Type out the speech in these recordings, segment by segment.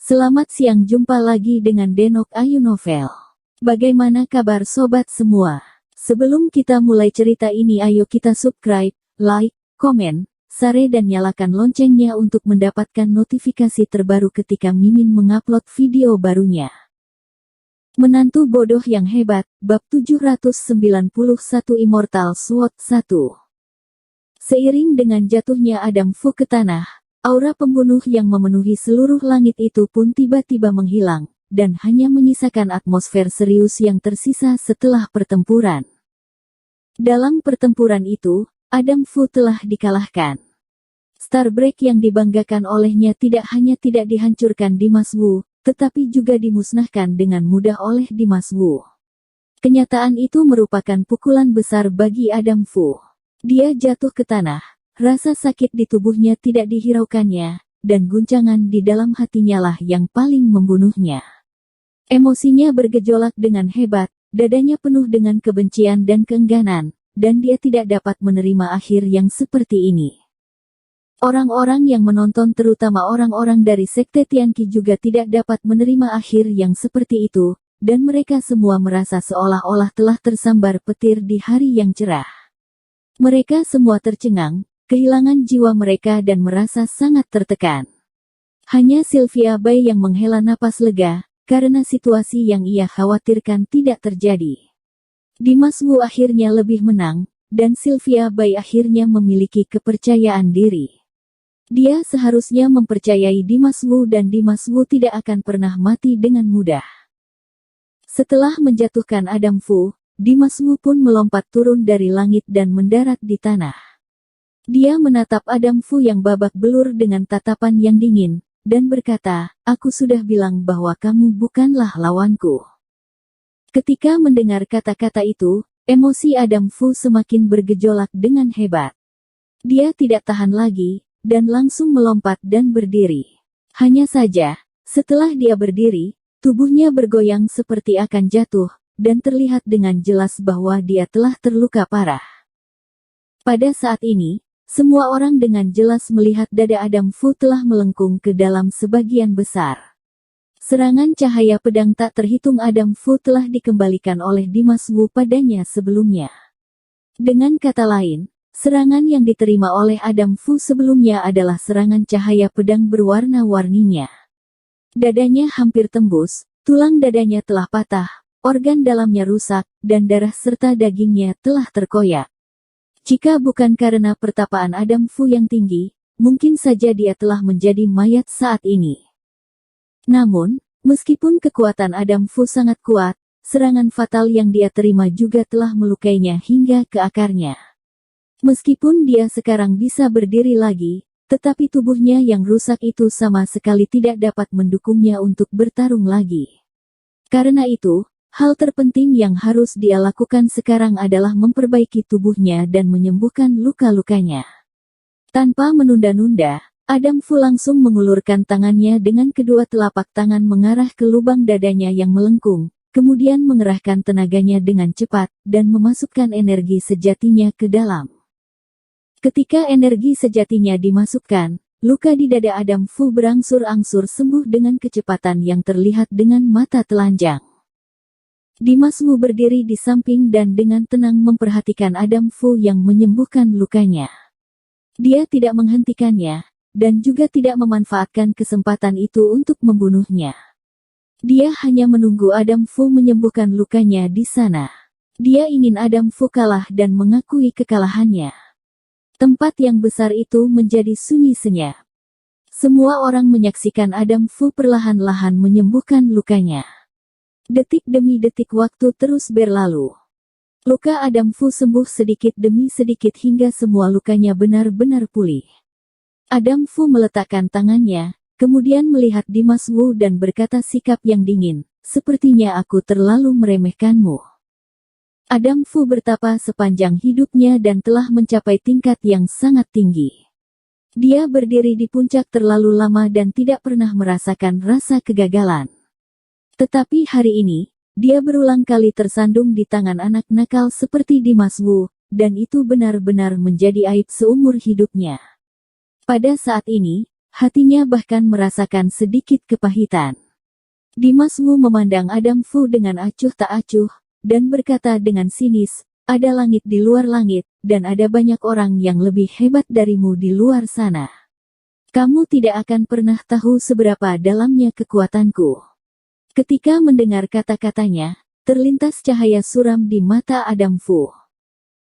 Selamat siang, jumpa lagi dengan Denok Ayu Novel. Bagaimana kabar sobat semua? Sebelum kita mulai cerita ini, ayo kita subscribe, like, komen, share dan nyalakan loncengnya untuk mendapatkan notifikasi terbaru ketika Mimin mengupload video barunya. Menantu bodoh yang hebat, bab 791 Immortal Sword 1. Seiring dengan jatuhnya Adam Fu ke tanah, aura pembunuh yang memenuhi seluruh langit itu pun tiba-tiba menghilang, dan hanya menyisakan atmosfer serius yang tersisa setelah pertempuran. Dalam pertempuran itu, Adam Fu telah dikalahkan. Starbreak yang dibanggakan olehnya tidak hanya tidak dihancurkan Dimas Wu, tetapi juga dimusnahkan dengan mudah oleh Dimas Wu. Kenyataan itu merupakan pukulan besar bagi Adam Fu. Dia jatuh ke tanah. Rasa sakit di tubuhnya tidak dihiraukannya, dan guncangan di dalam hatinya lah yang paling membunuhnya. Emosinya bergejolak dengan hebat, dadanya penuh dengan kebencian dan keengganan, dan dia tidak dapat menerima akhir yang seperti ini. Orang-orang yang menonton, terutama orang-orang dari Sekte Tianqi, juga tidak dapat menerima akhir yang seperti itu, dan mereka semua merasa seolah-olah telah tersambar petir di hari yang cerah. Mereka semua tercengang, kehilangan jiwa mereka dan merasa sangat tertekan. Hanya Sylvia Bai yang menghela napas lega, karena situasi yang ia khawatirkan tidak terjadi. Dimas Wu akhirnya lebih menang, dan Sylvia Bai akhirnya memiliki kepercayaan diri. Dia seharusnya mempercayai Dimas Wu, dan Dimas Wu tidak akan pernah mati dengan mudah. Setelah menjatuhkan Adam Fu, Dimas Wu pun melompat turun dari langit dan mendarat di tanah. Dia menatap Adam Fu yang babak belur dengan tatapan yang dingin, dan berkata, "Aku sudah bilang bahwa kamu bukanlah lawanku." Ketika mendengar kata-kata itu, emosi Adam Fu semakin bergejolak dengan hebat. Dia tidak tahan lagi, dan langsung melompat dan berdiri. Hanya saja, setelah dia berdiri, tubuhnya bergoyang seperti akan jatuh, dan terlihat dengan jelas bahwa dia telah terluka parah. Pada saat ini, semua orang dengan jelas melihat dada Adam Fu telah melengkung ke dalam sebagian besar. Serangan cahaya pedang tak terhitung Adam Fu telah dikembalikan oleh Dimas Wu padanya sebelumnya. Dengan kata lain, serangan yang diterima oleh Adam Fu sebelumnya adalah serangan cahaya pedang berwarna-warninya. Dadanya hampir tembus, tulang dadanya telah patah, organ dalamnya rusak, dan darah serta dagingnya telah terkoyak. Jika bukan karena pertapaan Adam Fu yang tinggi, mungkin saja dia telah menjadi mayat saat ini. Namun, meskipun kekuatan Adam Fu sangat kuat, serangan fatal yang dia terima juga telah melukainya hingga ke akarnya. Meskipun dia sekarang bisa berdiri lagi, tetapi tubuhnya yang rusak itu sama sekali tidak dapat mendukungnya untuk bertarung lagi. Karena itu, hal terpenting yang harus dia lakukan sekarang adalah memperbaiki tubuhnya dan menyembuhkan luka-lukanya. Tanpa menunda-nunda, Adam Fu langsung mengulurkan tangannya dengan kedua telapak tangan mengarah ke lubang dadanya yang melengkung, kemudian mengerahkan tenaganya dengan cepat, dan memasukkan energi sejatinya ke dalam. Ketika energi sejatinya dimasukkan, luka di dada Adam Fu berangsur-angsur sembuh dengan kecepatan yang terlihat dengan mata telanjang. Dimas Wu berdiri di samping dan dengan tenang memperhatikan Adam Fu yang menyembuhkan lukanya. Dia tidak menghentikannya, dan juga tidak memanfaatkan kesempatan itu untuk membunuhnya. Dia hanya menunggu Adam Fu menyembuhkan lukanya di sana. Dia ingin Adam Fu kalah dan mengakui kekalahannya. Tempat yang besar itu menjadi sunyi senyap. Semua orang menyaksikan Adam Fu perlahan-lahan menyembuhkan lukanya. Detik demi detik waktu terus berlalu. Luka Adam Fu sembuh sedikit demi sedikit hingga semua lukanya benar-benar pulih. Adam Fu meletakkan tangannya, kemudian melihat Dimas Wu dan berkata sikap yang dingin, "Sepertinya aku terlalu meremehkanmu." Adam Fu bertapa sepanjang hidupnya dan telah mencapai tingkat yang sangat tinggi. Dia berdiri di puncak terlalu lama dan tidak pernah merasakan rasa kegagalan. Tetapi hari ini, dia berulang kali tersandung di tangan anak nakal seperti Dimas Wu, dan itu benar-benar menjadi aib seumur hidupnya. Pada saat ini, hatinya bahkan merasakan sedikit kepahitan. Dimas Wu memandang Adam Fu dengan acuh tak acuh, dan berkata dengan sinis, ada langit di luar langit, dan ada banyak orang yang lebih hebat darimu di luar sana. Kamu tidak akan pernah tahu seberapa dalamnya kekuatanku. Ketika mendengar kata-katanya, terlintas cahaya suram di mata Adam Fu.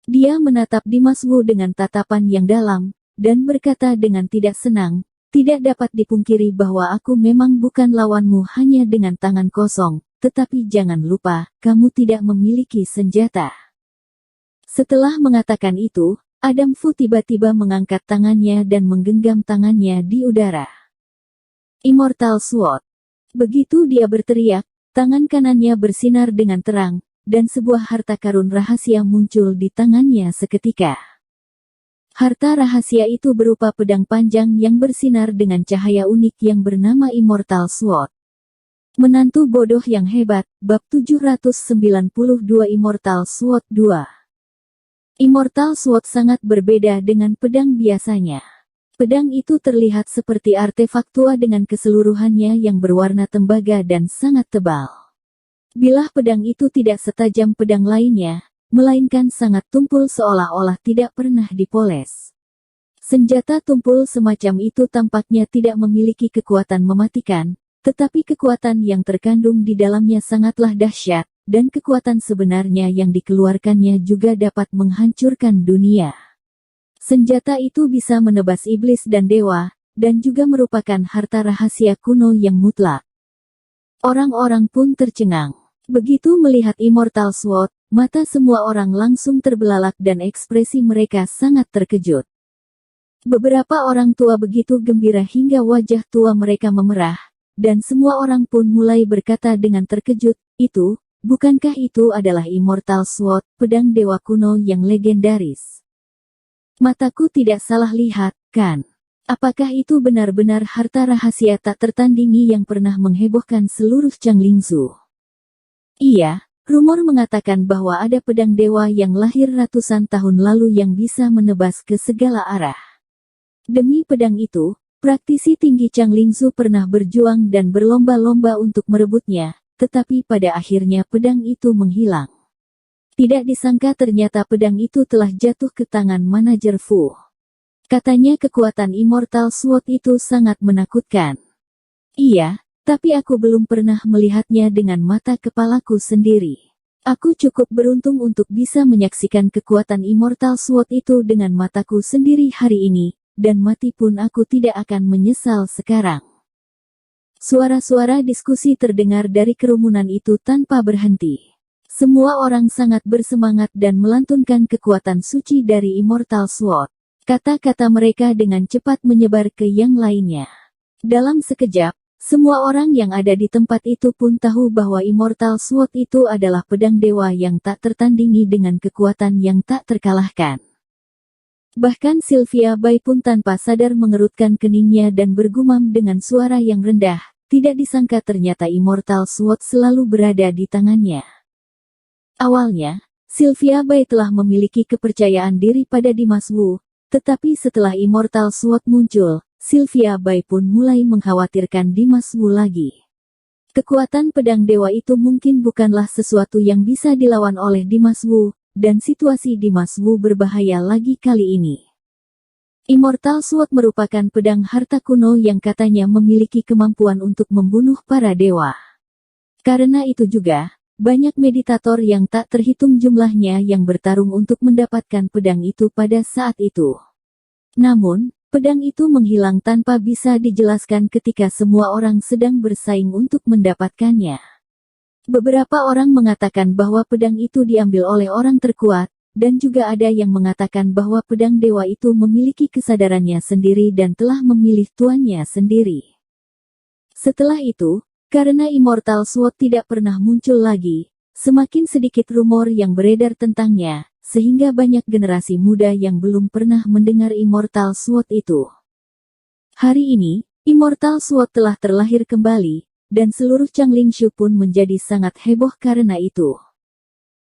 Dia menatap Dimas Wu dengan tatapan yang dalam, dan berkata dengan tidak senang, tidak dapat dipungkiri bahwa aku memang bukan lawanmu hanya dengan tangan kosong, tetapi jangan lupa, kamu tidak memiliki senjata. Setelah mengatakan itu, Adam Fu tiba-tiba mengangkat tangannya dan menggenggam tangannya di udara. Immortal Sword. Begitu dia berteriak, tangan kanannya bersinar dengan terang, dan sebuah harta karun rahasia muncul di tangannya seketika. Harta rahasia itu berupa pedang panjang yang bersinar dengan cahaya unik yang bernama Immortal Sword. Menantu bodoh yang hebat, bab 792 Immortal Sword 2. Immortal Sword sangat berbeda dengan pedang biasanya. Pedang itu terlihat seperti artefak tua dengan keseluruhannya yang berwarna tembaga dan sangat tebal. Bilah pedang itu tidak setajam pedang lainnya, melainkan sangat tumpul seolah-olah tidak pernah dipoles. Senjata tumpul semacam itu tampaknya tidak memiliki kekuatan mematikan, tetapi kekuatan yang terkandung di dalamnya sangatlah dahsyat, dan kekuatan sebenarnya yang dikeluarkannya juga dapat menghancurkan dunia. Senjata itu bisa menebas iblis dan dewa, dan juga merupakan harta rahasia kuno yang mutlak. Orang-orang pun tercengang. Begitu melihat Immortal Sword, mata semua orang langsung terbelalak dan ekspresi mereka sangat terkejut. Beberapa orang tua begitu gembira hingga wajah tua mereka memerah, dan semua orang pun mulai berkata dengan terkejut, bukankah itu adalah Immortal Sword, pedang dewa kuno yang legendaris? Mataku tidak salah lihat, kan? Apakah itu benar-benar harta rahasia tak tertandingi yang pernah menghebohkan seluruh Changlingzu? Iya, rumor mengatakan bahwa ada pedang dewa yang lahir ratusan tahun lalu yang bisa menebas ke segala arah. Demi pedang itu, praktisi tinggi Changlingzu pernah berjuang dan berlomba-lomba untuk merebutnya, tetapi pada akhirnya pedang itu menghilang. Tidak disangka ternyata pedang itu telah jatuh ke tangan manajer Fu. Katanya kekuatan Immortal Sword itu sangat menakutkan. Iya, tapi aku belum pernah melihatnya dengan mata kepalaku sendiri. Aku cukup beruntung untuk bisa menyaksikan kekuatan Immortal Sword itu dengan mataku sendiri hari ini, dan mati pun aku tidak akan menyesal sekarang. Suara-suara diskusi terdengar dari kerumunan itu tanpa berhenti. Semua orang sangat bersemangat dan melantunkan kekuatan suci dari Immortal Sword. Kata-kata mereka dengan cepat menyebar ke yang lainnya. Dalam sekejap, semua orang yang ada di tempat itu pun tahu bahwa Immortal Sword itu adalah pedang dewa yang tak tertandingi dengan kekuatan yang tak terkalahkan. Bahkan Sylvia Bai pun tanpa sadar mengerutkan keningnya dan bergumam dengan suara yang rendah, tidak disangka ternyata Immortal Sword selalu berada di tangannya. Awalnya, Sylvia Bai telah memiliki kepercayaan diri pada Dimas Wu, tetapi setelah Immortal Sword muncul, Sylvia Bai pun mulai mengkhawatirkan Dimas Wu lagi. Kekuatan pedang dewa itu mungkin bukanlah sesuatu yang bisa dilawan oleh Dimas Wu, dan situasi Dimas Wu berbahaya lagi kali ini. Immortal Sword merupakan pedang harta kuno yang katanya memiliki kemampuan untuk membunuh para dewa. Karena itu juga, banyak meditator yang tak terhitung jumlahnya yang bertarung untuk mendapatkan pedang itu pada saat itu. Namun, pedang itu menghilang tanpa bisa dijelaskan ketika semua orang sedang bersaing untuk mendapatkannya. Beberapa orang mengatakan bahwa pedang itu diambil oleh orang terkuat, dan juga ada yang mengatakan bahwa pedang dewa itu memiliki kesadarannya sendiri dan telah memilih tuannya sendiri. Setelah itu, karena Immortal Sword tidak pernah muncul lagi, semakin sedikit rumor yang beredar tentangnya, sehingga banyak generasi muda yang belum pernah mendengar Immortal Sword itu. Hari ini, Immortal Sword telah terlahir kembali, dan seluruh Changlingzu pun menjadi sangat heboh karena itu.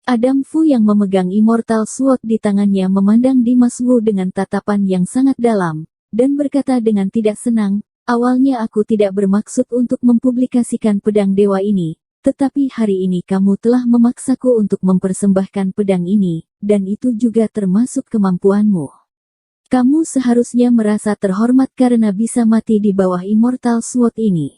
Adam Fu yang memegang Immortal Sword di tangannya memandang Dimas Wu dengan tatapan yang sangat dalam, dan berkata dengan tidak senang, "Awalnya aku tidak bermaksud untuk mempublikasikan pedang dewa ini, tetapi hari ini kamu telah memaksaku untuk mempersembahkan pedang ini, dan itu juga termasuk kemampuanmu. Kamu seharusnya merasa terhormat karena bisa mati di bawah Immortal Sword ini."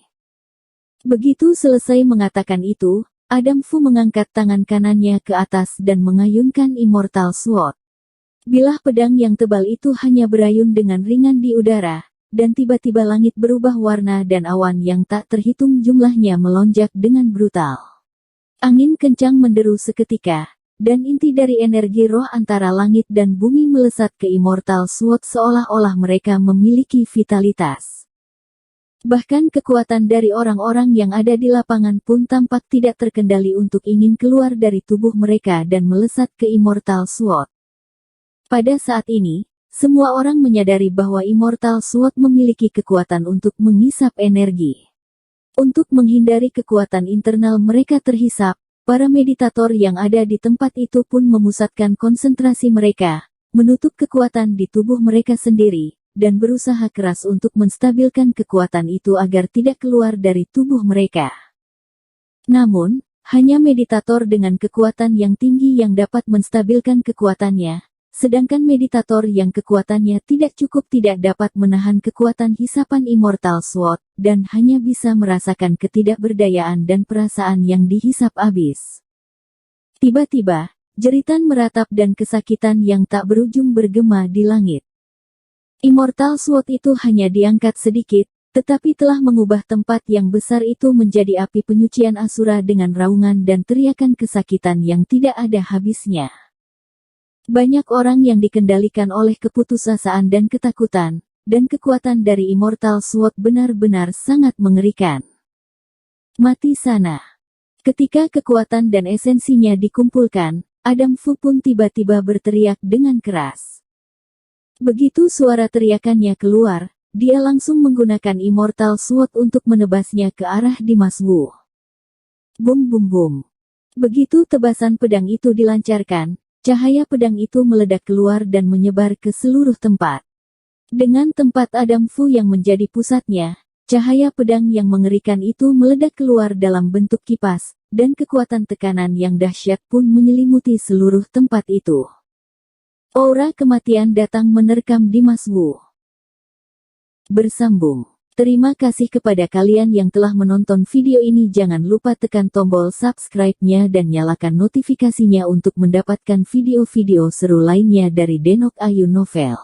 Begitu selesai mengatakan itu, Adam Fu mengangkat tangan kanannya ke atas dan mengayunkan Immortal Sword. Bilah pedang yang tebal itu hanya berayun dengan ringan di udara, dan tiba-tiba langit berubah warna dan awan yang tak terhitung jumlahnya melonjak dengan brutal. Angin kencang menderu seketika, dan inti dari energi roh antara langit dan bumi melesat ke Immortal Sword seolah-olah mereka memiliki vitalitas. Bahkan kekuatan dari orang-orang yang ada di lapangan pun tampak tidak terkendali untuk ingin keluar dari tubuh mereka dan melesat ke Immortal Sword. Pada saat ini, semua orang menyadari bahwa Immortal Sword memiliki kekuatan untuk menghisap energi. Untuk menghindari kekuatan internal mereka terhisap, para meditator yang ada di tempat itu pun memusatkan konsentrasi mereka, menutup kekuatan di tubuh mereka sendiri, dan berusaha keras untuk menstabilkan kekuatan itu agar tidak keluar dari tubuh mereka. Namun, hanya meditator dengan kekuatan yang tinggi yang dapat menstabilkan kekuatannya, sedangkan meditator yang kekuatannya tidak cukup tidak dapat menahan kekuatan hisapan Immortal Sword, dan hanya bisa merasakan ketidakberdayaan dan perasaan yang dihisap abis. Tiba-tiba, jeritan meratap dan kesakitan yang tak berujung bergema di langit. Immortal Sword itu hanya diangkat sedikit, tetapi telah mengubah tempat yang besar itu menjadi api penyucian asura dengan raungan dan teriakan kesakitan yang tidak ada habisnya. Banyak orang yang dikendalikan oleh keputusasaan dan ketakutan, dan kekuatan dari Immortal Sword benar-benar sangat mengerikan. Mati sana. Ketika kekuatan dan esensinya dikumpulkan, Adam Fu pun tiba-tiba berteriak dengan keras. Begitu suara teriakannya keluar, dia langsung menggunakan Immortal Sword untuk menebasnya ke arah Dimas Wu. Bum bum bum. Begitu tebasan pedang itu dilancarkan, cahaya pedang itu meledak keluar dan menyebar ke seluruh tempat. Dengan tempat Adam Fu yang menjadi pusatnya, cahaya pedang yang mengerikan itu meledak keluar dalam bentuk kipas, dan kekuatan tekanan yang dahsyat pun menyelimuti seluruh tempat itu. Aura kematian datang menerkam Dimas Wu. Bersambung. Terima kasih kepada kalian yang telah menonton video ini. Jangan lupa tekan tombol subscribe-nya dan nyalakan notifikasinya untuk mendapatkan video-video seru lainnya dari Denok Ayu Novel.